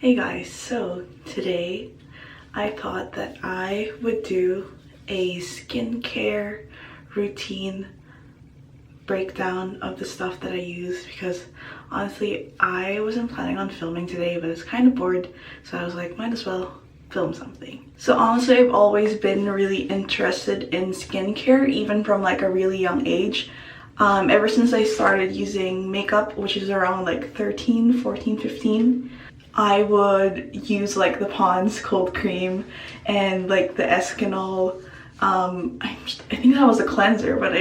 Hey guys, so today I thought that I would do a skincare routine breakdown of the stuff that I use because honestly I wasn't planning on filming today, but I was kind of bored, so I was like, might as well film something. So honestly, I've always been really interested in skincare, even from like a really young age. Ever since I started using makeup, which is around like 13, 14, 15, I would use like the Pond's cold cream and like the Escanol. I think that was a cleanser, but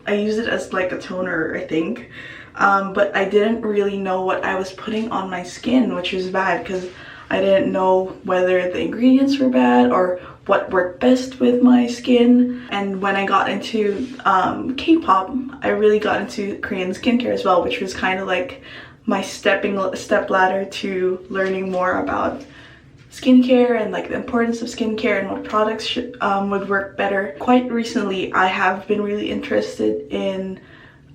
I used it as like a toner, I think. But I didn't really know what I was putting on my skin, which was bad because I didn't know whether the ingredients were bad or what worked best with my skin. And when I got into K-pop, I really got into Korean skincare as well, which was kind of like my step ladder to learning more about skincare and like the importance of skincare and what products would work better. Quite recently, I have been really interested in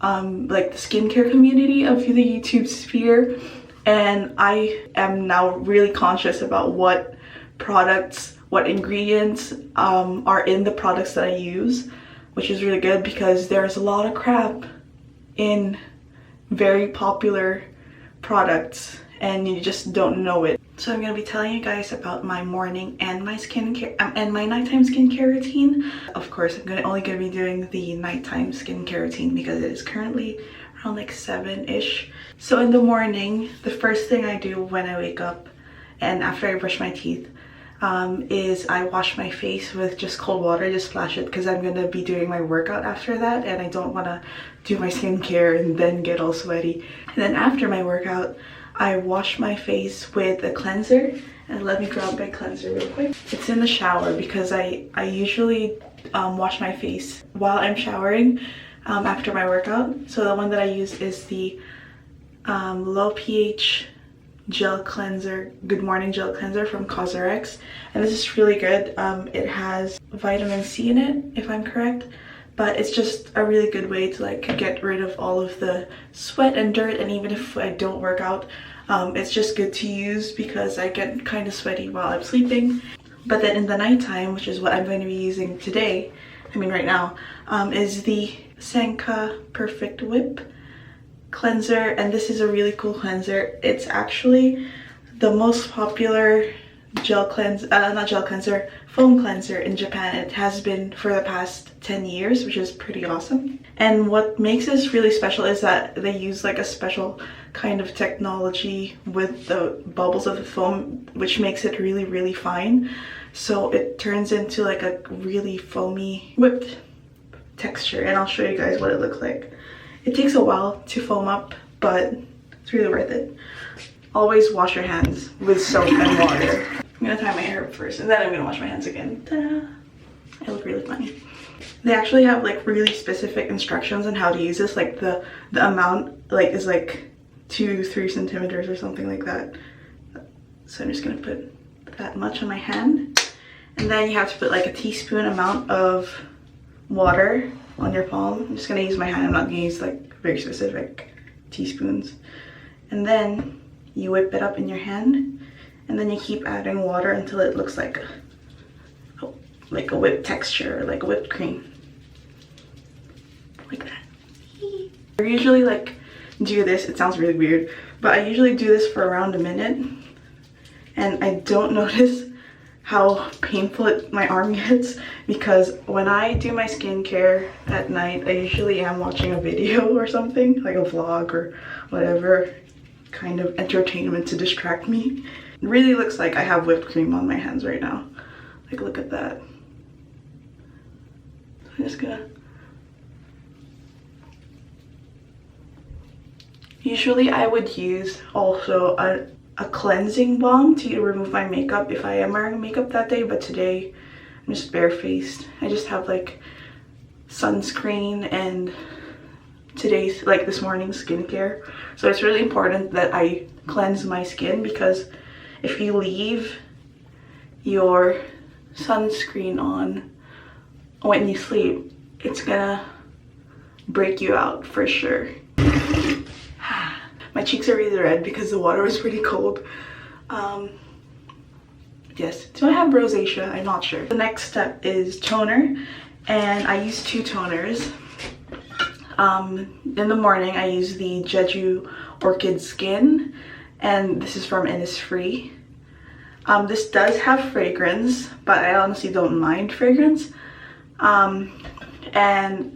like the skincare community of the YouTube sphere, and I am now really conscious about what products, what ingredients are in the products that I use, which is really good because there's a lot of crap in very popular products and you just don't know it. So I'm going to be telling you guys about my morning and my skincare and my nighttime skincare routine. Of course, I'm only going to be doing the nighttime skincare routine because it is currently around like 7-ish. So in the morning, the first thing I do when I wake up and after I brush my teeth is I wash my face with just cold water. Just splash it because I'm going to be doing my workout after that and I don't want to do my skincare and then get all sweaty. And then after my workout, I wash my face with a cleanser. And let me grab my cleanser real quick. It's in the shower because I usually wash my face while I'm showering after my workout. So the one that I use is the low pH gel cleanser, Good Morning Gel Cleanser from CosRX, and this is really good. It has vitamin C in it, if I'm correct, but it's just a really good way to like get rid of all of the sweat and dirt. And even if I don't work out, it's just good to use because I get kind of sweaty while I'm sleeping. But then in the nighttime, which is what I'm going to be using today, I mean right now, is the Senka Perfect Whip cleanser, and this is a really cool cleanser. It's actually the most popular foam cleanser in Japan. It has been for the past 10 years, which is pretty awesome. And what makes this really special is that they use like a special kind of technology with the bubbles of the foam, which makes it really fine. So it turns into like a really foamy whipped texture, and I'll show you guys what it looks like. It takes a while to foam up, but it's really worth it. Always wash your hands with soap and water. I'm gonna tie my hair up first and then I'm gonna wash my hands again. Ta-da! I look really funny. They actually have like really specific instructions on how to use this. Like the amount like is like 2-3 centimeters or something like that. So I'm just gonna put that much on my hand. And then you have to put like a teaspoon amount of water on your palm. I'm just gonna use my hand. I'm not gonna use like very specific teaspoons. And then you whip it up in your hand, and then you keep adding water until it looks like a whipped texture, like a whipped cream, like that. I usually like do this. It sounds really weird, but I usually do this for around a minute, and I don't notice how painful my arm gets because when I do my skincare at night, I usually am watching a video or something, like a vlog or whatever kind of entertainment to distract me. It really looks like I have whipped cream on my hands right now. Like, look at that. I'm just gonna... Usually I would use also a cleansing balm to remove my makeup if I am wearing makeup that day, but today I'm just barefaced. I just have like sunscreen and today's, like this morning's skincare. So it's really important that I cleanse my skin because if you leave your sunscreen on when you sleep, it's gonna break you out for sure. My cheeks are really red because the water was pretty cold. Yes, do I have rosacea? I'm not sure. The next step is toner, and I use 2 toners. In the morning I use the Jeju Orchid Skin, and this is from Innisfree. This does have fragrance, but I honestly don't mind fragrance. And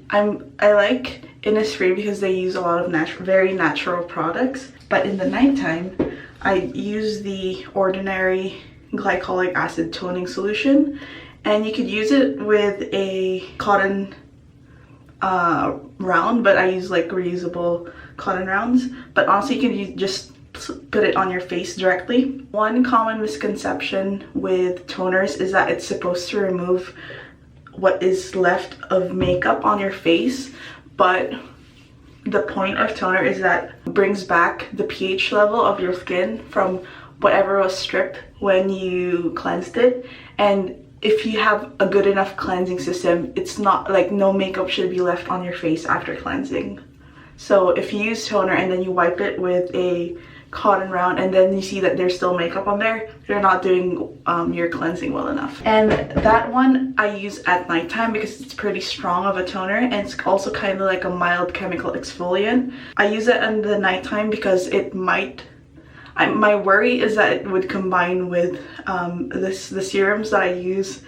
I like Innisfree because they use a lot of very natural products. But in the nighttime, I use the ordinary glycolic acid toning solution, and you could use it with a cotton round, but I use like reusable cotton rounds. But honestly, you can just put it on your face directly. One common misconception with toners is that it's supposed to remove what is left of makeup on your face, but the point of toner is that it brings back the pH level of your skin from whatever was stripped when you cleansed it. And if you have a good enough cleansing system, it's not like no makeup should be left on your face after cleansing. So if you use toner and then you wipe it with a cotton round and then you see that there's still makeup on there, you're not doing your cleansing well enough. And that one I use at nighttime because it's pretty strong of a toner, and it's also kind of like a mild chemical exfoliant. I use it in the nighttime because it might, my worry is that it would combine with the serums that I use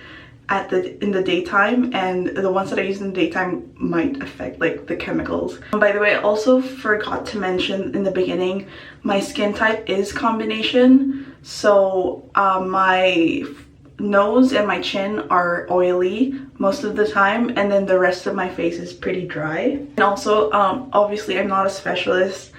in the daytime, and the ones that I use in the daytime might affect like the chemicals. By the way, I also forgot to mention in the beginning, my skin type is combination. So my nose and my chin are oily most of the time, and then the rest of my face is pretty dry. And also obviously I'm not a specialist,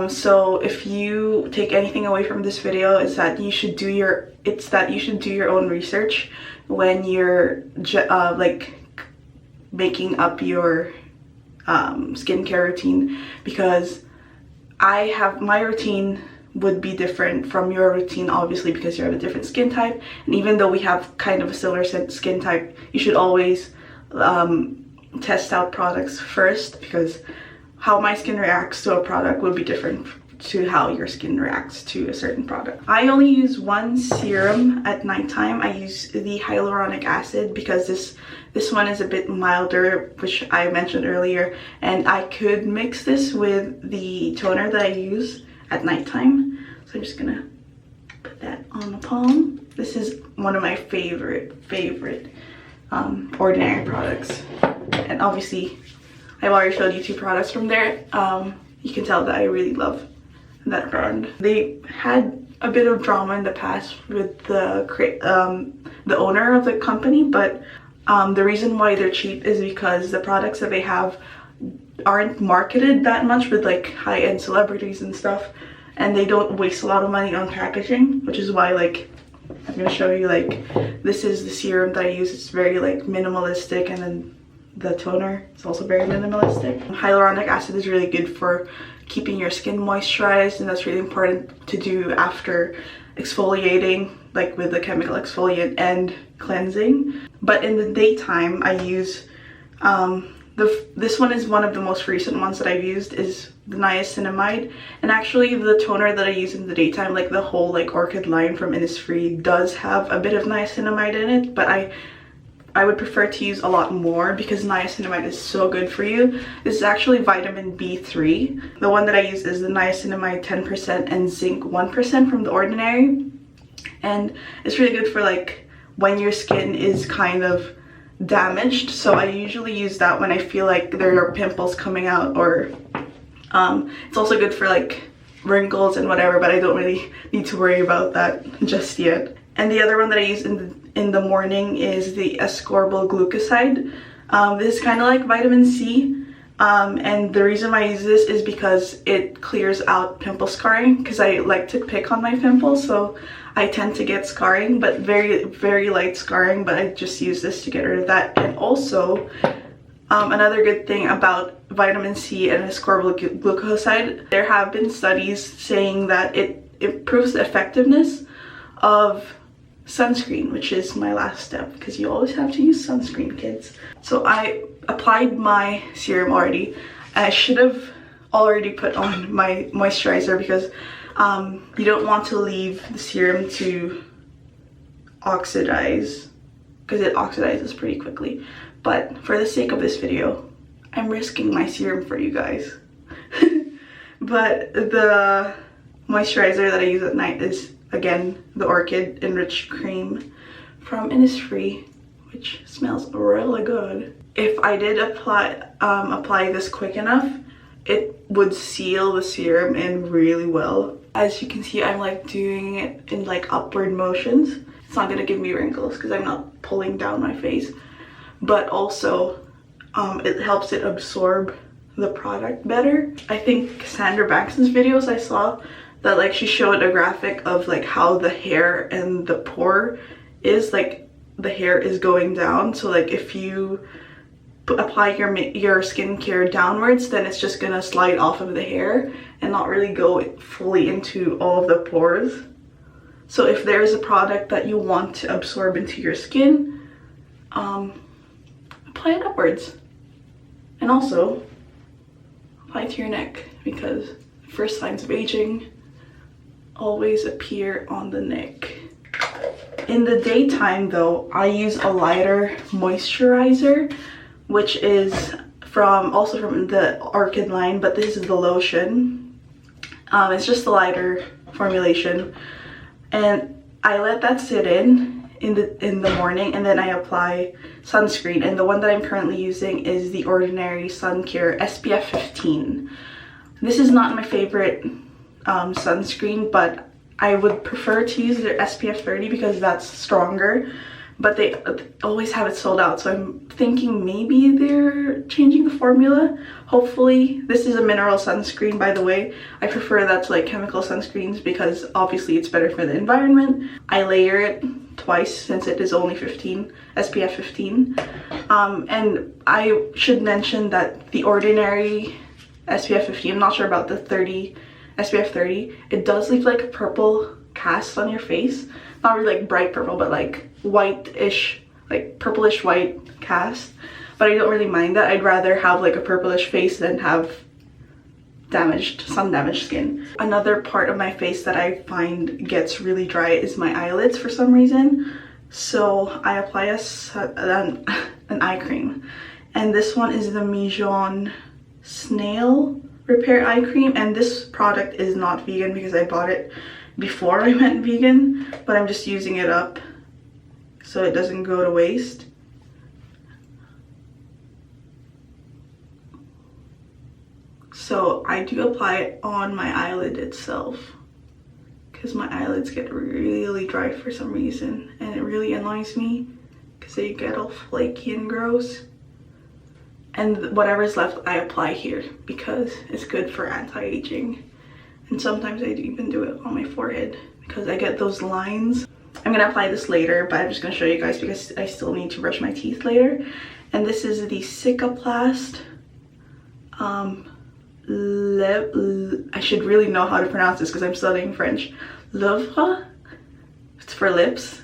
so if you take anything away from this video, is that you should do your own research when you're like making up your skincare routine, because my routine would be different from your routine, obviously, because you have a different skin type. And even though we have kind of a similar skin type, you should always test out products first, because how my skin reacts to a product would be different to how your skin reacts to a certain product. I only use one serum at nighttime. I use the hyaluronic acid because this one is a bit milder, which I mentioned earlier, and I could mix this with the toner that I use at nighttime. So I'm just gonna put that on the palm. This is one of my favorite Ordinary products, and obviously I've already showed you 2 products from there. You can tell that I really love that brand. They had a bit of drama in the past with the owner of the company, but the reason why they're cheap is because the products that they have aren't marketed that much with like high-end celebrities and stuff, and they don't waste a lot of money on packaging, which is why, like, I'm gonna show you, like, this is the serum that I use. It's very like minimalistic, and then the toner is also very minimalistic. Hyaluronic acid is really good for keeping your skin moisturized, and that's really important to do after exfoliating, like with the chemical exfoliant and cleansing. But in the daytime I use this one is one of the most recent ones that I've used, is the niacinamide. And actually the toner that I use in the daytime, like the whole like Orchid line from Innisfree, does have a bit of niacinamide in it, but I would prefer to use a lot more because niacinamide is so good for you. This is actually vitamin B3. The one that I use is the niacinamide 10% and zinc 1% from The Ordinary. And it's really good for like when your skin is kind of damaged. So I usually use that when I feel like there are pimples coming out, or it's also good for like wrinkles and whatever, but I don't really need to worry about that just yet. And the other one that I use in the morning is the ascorbyl glucoside. This is kind of like vitamin C, and the reason why I use this is because it clears out pimple scarring, because I like to pick on my pimples, so I tend to get scarring, but very light scarring, but I just use this to get rid of that. And also another good thing about vitamin C and ascorbyl glucoside, there have been studies saying that it improves the effectiveness of sunscreen, which is my last step, because you always have to use sunscreen, kids. So I applied my serum already. I should have already put on my moisturizer because You don't want to leave the serum to oxidize because it oxidizes pretty quickly. But for the sake of this video, I'm risking my serum for you guys. But the moisturizer that I use at night is, again, the Orchid Enriched Cream from Innisfree, which smells really good. If I did apply this quick enough, it would seal the serum in really well. As you can see, I'm like doing it in like upward motions. It's not gonna give me wrinkles because I'm not pulling down my face, but also it helps it absorb the product better. I think Sandra Bankston's videos, I saw that like she showed a graphic of like how the hair and the pore is, like the hair is going down. So like if you apply your skincare downwards, then it's just gonna slide off of the hair and not really go fully into all of the pores. So if there's a product that you want to absorb into your skin, apply it upwards. And also apply to your neck, because first signs of aging always appear on the neck. In the daytime though, I use a lighter moisturizer, which is also from the Orchid line, but this is the lotion. It's just a lighter formulation, and I let that sit in the morning, and then I apply sunscreen. And the one that I'm currently using is the Ordinary Sun Care SPF 15. This is not my favorite sunscreen, but I would prefer to use their SPF 30 because that's stronger, but they always have it sold out. So I'm thinking maybe they're changing the formula. Hopefully. This is a mineral sunscreen, by the way. I prefer that to like chemical sunscreens because obviously it's better for the environment. I layer it twice since it is only SPF 15. And I should mention that the Ordinary SPF 15, I'm not sure about the SPF 30, it does leave like a purple cast on your face. Not really like bright purple, but like white-ish, like purplish white cast. But I don't really mind that. I'd rather have like a purplish face than have sun damaged skin. Another part of my face that I find gets really dry is my eyelids for some reason. So I apply an eye cream. And this one is the Mijohn Snail Repair Eye Cream, and this product is not vegan because I bought it before I went vegan, but I'm just using it up so it doesn't go to waste. So I do apply it on my eyelid itself because my eyelids get really dry for some reason, and it really annoys me because they get all flaky and gross. And whatever's left I apply here because it's good for anti-aging. And sometimes I even do it on my forehead because I get those lines. I'm gonna apply this later, but I'm just gonna show you guys because I still need to brush my teeth later. And this is the Cicaplast I should really know how to pronounce this because I'm studying French. Lèvres. It's for lips.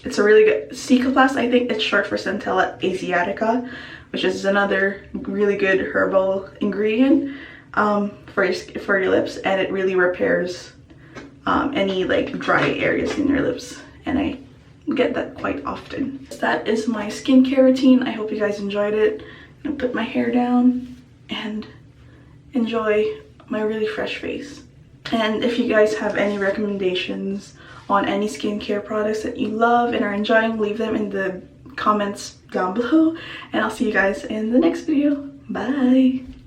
It's a really good Cicaplast. I think it's short for Centella asiatica, which is another really good herbal ingredient for your lips, and it really repairs any like dry areas in your lips, and I get that quite often. That is my skincare routine. I hope you guys enjoyed it. I'm gonna put my hair down and enjoy my really fresh face. And if you guys have any recommendations on any skincare products that you love and are enjoying, leave them in the comments down below, and I'll see you guys in the next video. Bye.